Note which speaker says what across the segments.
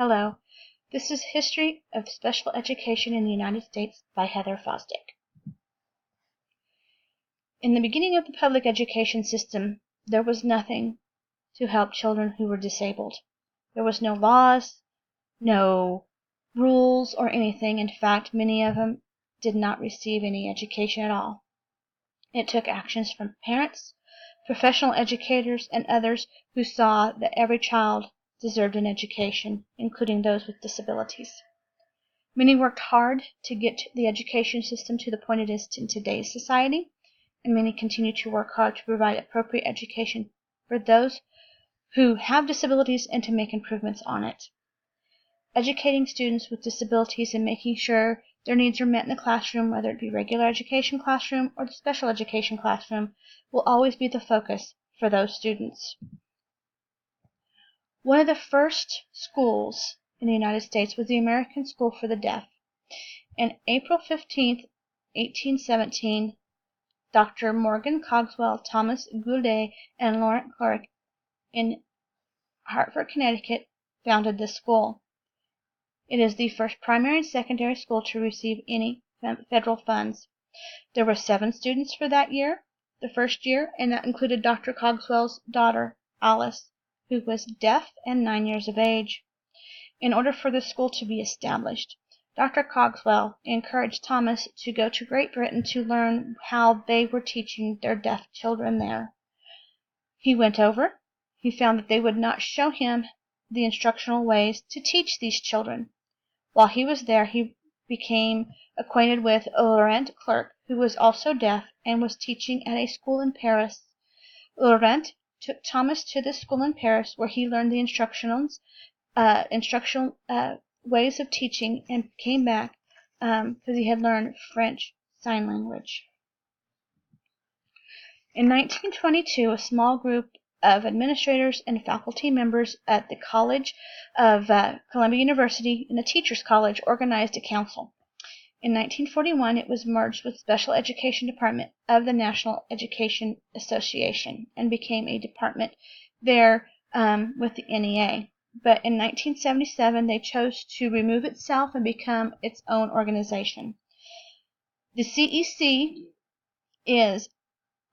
Speaker 1: Hello, this is History of Special Education in the United States by Heather Fosdick. In the beginning of the public education system, there was nothing to help children who were disabled. There was no laws, no rules, or anything. In fact, many of them did not receive any education at all. It took actions from parents, professional educators, and others who saw that every child deserved an education, including those with disabilities. Many worked hard to get the education system to the point it is in today's society, and many continue to work hard to provide appropriate education for those who have disabilities and to make improvements on it. Educating students with disabilities and making sure their needs are met in the classroom, whether it be regular education classroom or the special education classroom, will always be the focus for those students. One of the first schools in the United States was the American School for the Deaf. On April 15, 1817, Dr. Morgan Cogswell, Thomas Goulet, and Laurent Clark in Hartford, Connecticut, founded this school. It is the first primary and secondary school to receive any federal funds. There were 7 students for that year, the first year, and that included Dr. Cogswell's daughter, Alice, who was deaf and 9 years of age. In order for the school to be established, Dr. Cogswell encouraged Thomas to go to Great Britain to learn how they were teaching their deaf children there. He went over. He found that they would not show him the instructional ways to teach these children. While he was there, he became acquainted with Laurent Clark, who was also deaf and was teaching at a school in Paris. Laurent took Thomas to this school in Paris, where he learned the instructional ways of teaching, and came back because he had learned French Sign Language. In 1922, a small group of administrators and faculty members at the College of Columbia University and the Teachers College organized a council. In 1941, it was merged with Special Education Department of the National Education Association and became a department there with the NEA. But in 1977, they chose to remove itself and become its own organization. The CEC is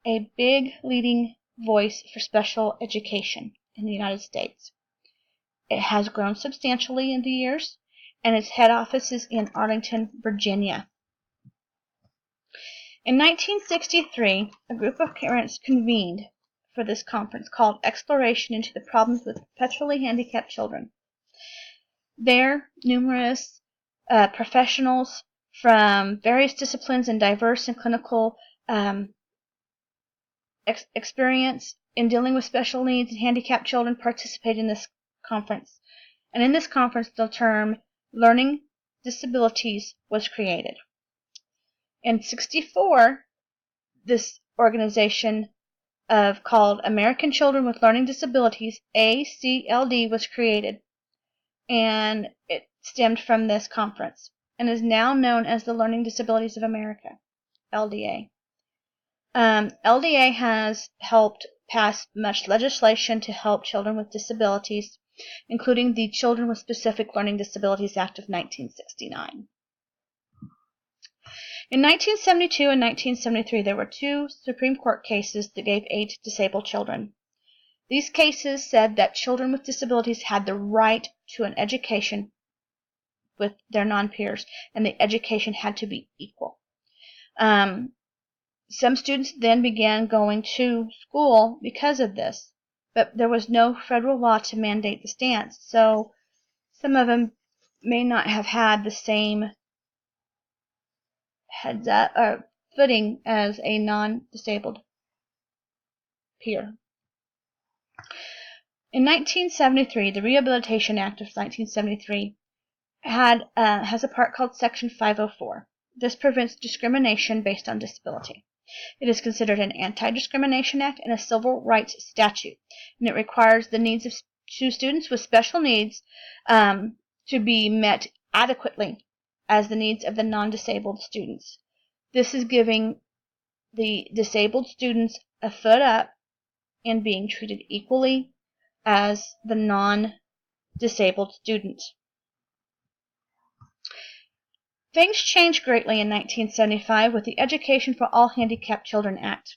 Speaker 1: a big leading voice for special education in the United States. It has grown substantially in the years, and its head office is in Arlington, Virginia. In 1963, a group of parents convened for this conference called Exploration into the Problems with Perpetually Handicapped Children. There, numerous professionals from various disciplines and diverse and clinical experience in dealing with special needs and handicapped children participated in this conference. And in this conference, the term learning disabilities was created. In 1964, this organization called American Children with Learning Disabilities, ACLD, was created, and it stemmed from this conference and is now known as the Learning Disabilities of America, LDA. LDA has helped pass much legislation to help children with disabilities, including the Children with Specific Learning Disabilities Act of 1969. In 1972 and 1973, there were 2 Supreme Court cases that gave aid to disabled children. These cases said that children with disabilities had the right to an education with their non-peers, and the education had to be equal. Some students then began going to school because of this, but there was no federal law to mandate the stance, so some of them may not have had the same footing as a non-disabled peer. In 1973, the Rehabilitation Act of 1973 has a part called Section 504. This prevents discrimination based on disability. It is considered an anti-discrimination act and a civil rights statute, and it requires the needs of students with special needs to be met adequately as the needs of the non-disabled students. This is giving the disabled students a foot up in being treated equally as the non-disabled students. Things changed greatly in 1975 with the Education for All Handicapped Children Act.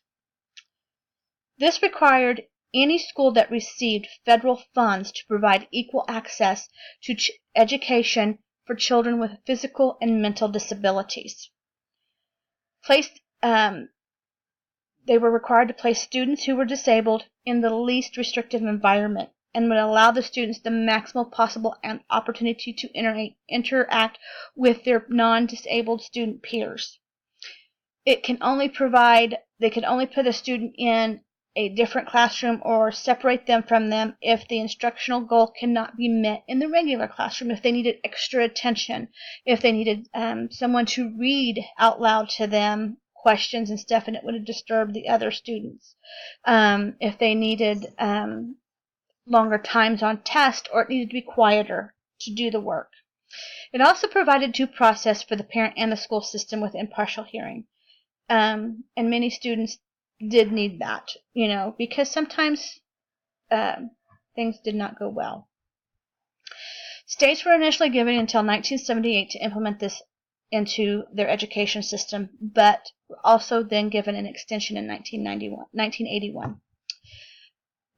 Speaker 1: This required any school that received federal funds to provide equal access to education for children with physical and mental disabilities. They were required to place students who were disabled in the least restrictive environment and would allow the students the maximal possible opportunity to interact with their non-disabled student peers. They can only put a student in a different classroom or separate them from them if the instructional goal cannot be met in the regular classroom, if they needed extra attention, if they needed someone to read out loud to them questions and stuff and it would have disturbed the other students, if they needed longer times on test, or it needed to be quieter to do the work. It also provided due process for the parent and the school system with impartial hearing. And many students did need that, because sometimes things did not go well. States were initially given until 1978 to implement this into their education system, but were also then given an extension in 1981.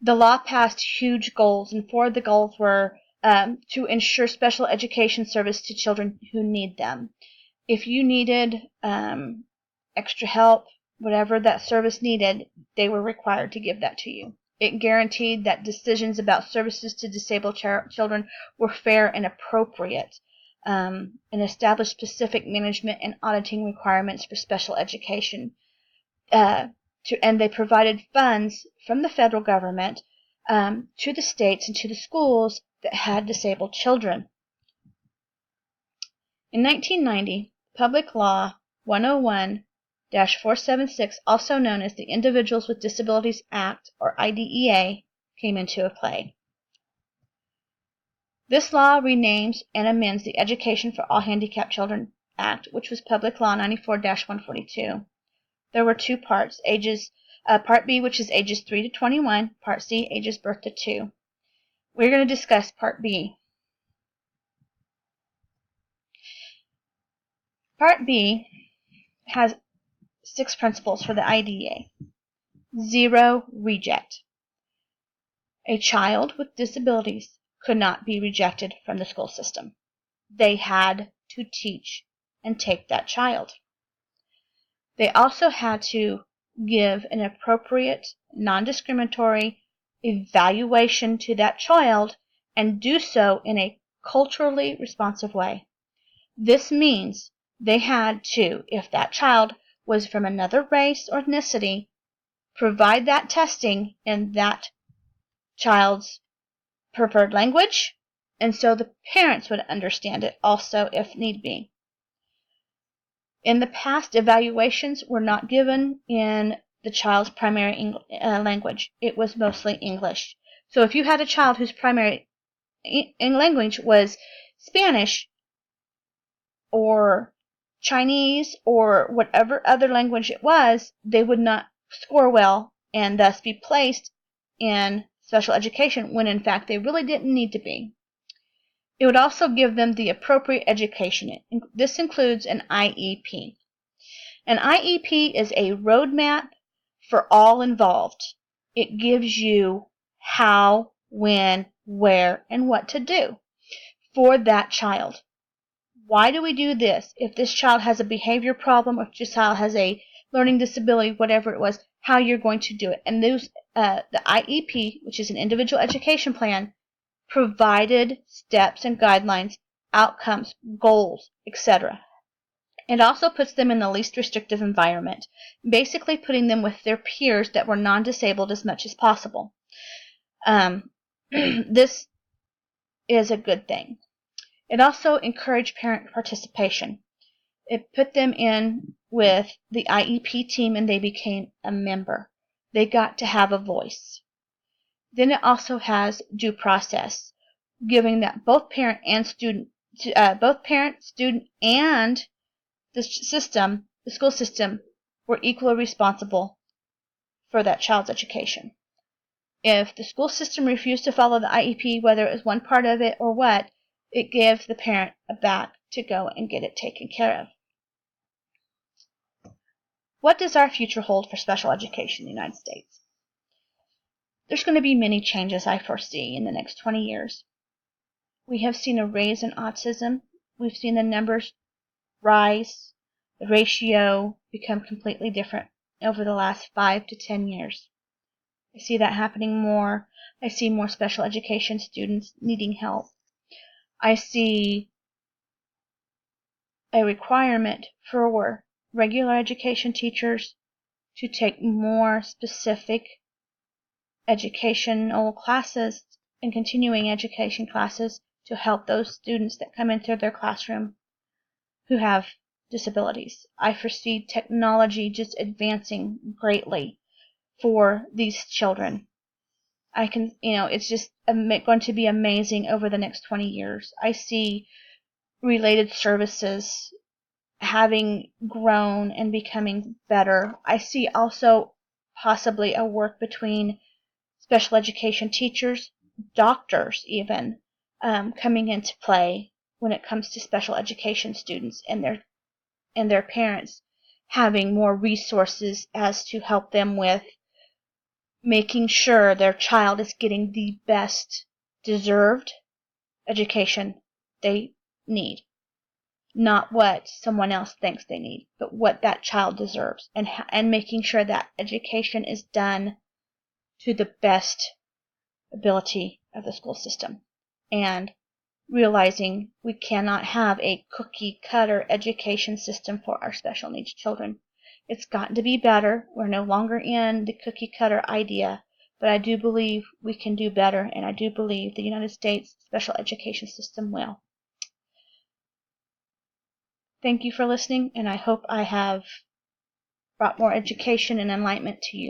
Speaker 1: The law passed huge goals, and 4 of the goals were to ensure special education service to children who need them. If you needed extra help, whatever that service needed, they were required to give that to you. It guaranteed that decisions about services to disabled children were fair and appropriate, and established specific management and auditing requirements for special education. And they provided funds from the federal government to the states and to the schools that had disabled children. In 1990, Public Law 101-476, also known as the Individuals with Disabilities Act, or IDEA, came into play. This law renames and amends the Education for All Handicapped Children Act, which was Public Law 94-142. There were 2 parts, Part B, which is ages 3 to 21, Part C, ages birth to 2. We're going to discuss Part B. Part B has 6 principles for the IDEA. 0 reject. A child with disabilities could not be rejected from the school system. They had to teach and take that child. They also had to give an appropriate, non-discriminatory evaluation to that child and do so in a culturally responsive way. This means they had to, if that child was from another race or ethnicity, provide that testing in that child's preferred language, and so the parents would understand it also if need be. In the past, evaluations were not given in the child's primary language. It was mostly English. So if you had a child whose primary language was Spanish or Chinese or whatever other language it was, they would not score well and thus be placed in special education when in fact they really didn't need to be. It would also give them the appropriate education. This includes an IEP. An IEP is a roadmap for all involved. It gives you how, when, where, and what to do for that child. Why do we do this? If this child has a behavior problem, or if this child has a learning disability, whatever it was, how you're going to do it. And the IEP, which is an individual education plan, provided steps and guidelines, outcomes, goals, etc. It also puts them in the least restrictive environment, basically putting them with their peers that were non-disabled as much as possible. This is a good thing. It also encouraged parent participation. It put them in with the IEP team and they became a member. They got to have a voice. Then it also has due process, giving that both parent, student, and the school system, were equally responsible for that child's education. If the school system refused to follow the IEP, whether it was one part of it or what, it gives the parent a back to go and get it taken care of. What does our future hold for special education in the United States? There's going to be many changes I foresee in the next 20 years. We have seen a rise in autism. We've seen the numbers rise, the ratio become completely different over the last 5 to 10 years. I see that happening more. I see more special education students needing help. I see a requirement for regular education teachers to take more specific educational classes and continuing education classes to help those students that come into their classroom who have disabilities. I foresee technology just advancing greatly for these children. It's just going to be amazing over the next 20 years. I see related services having grown and becoming better. I see also possibly a work between special education teachers, doctors even, coming into play when it comes to special education students and their parents having more resources as to help them with making sure their child is getting the best deserved education they need. Not what someone else thinks they need, but what that child deserves, and making sure that education is done to the best ability of the school system, and realizing we cannot have a cookie-cutter education system for our special needs children. It's gotten to be better. We're no longer in the cookie-cutter idea, but I do believe we can do better, and I do believe the United States special education system will. Thank you for listening, and I hope I have brought more education and enlightenment to you.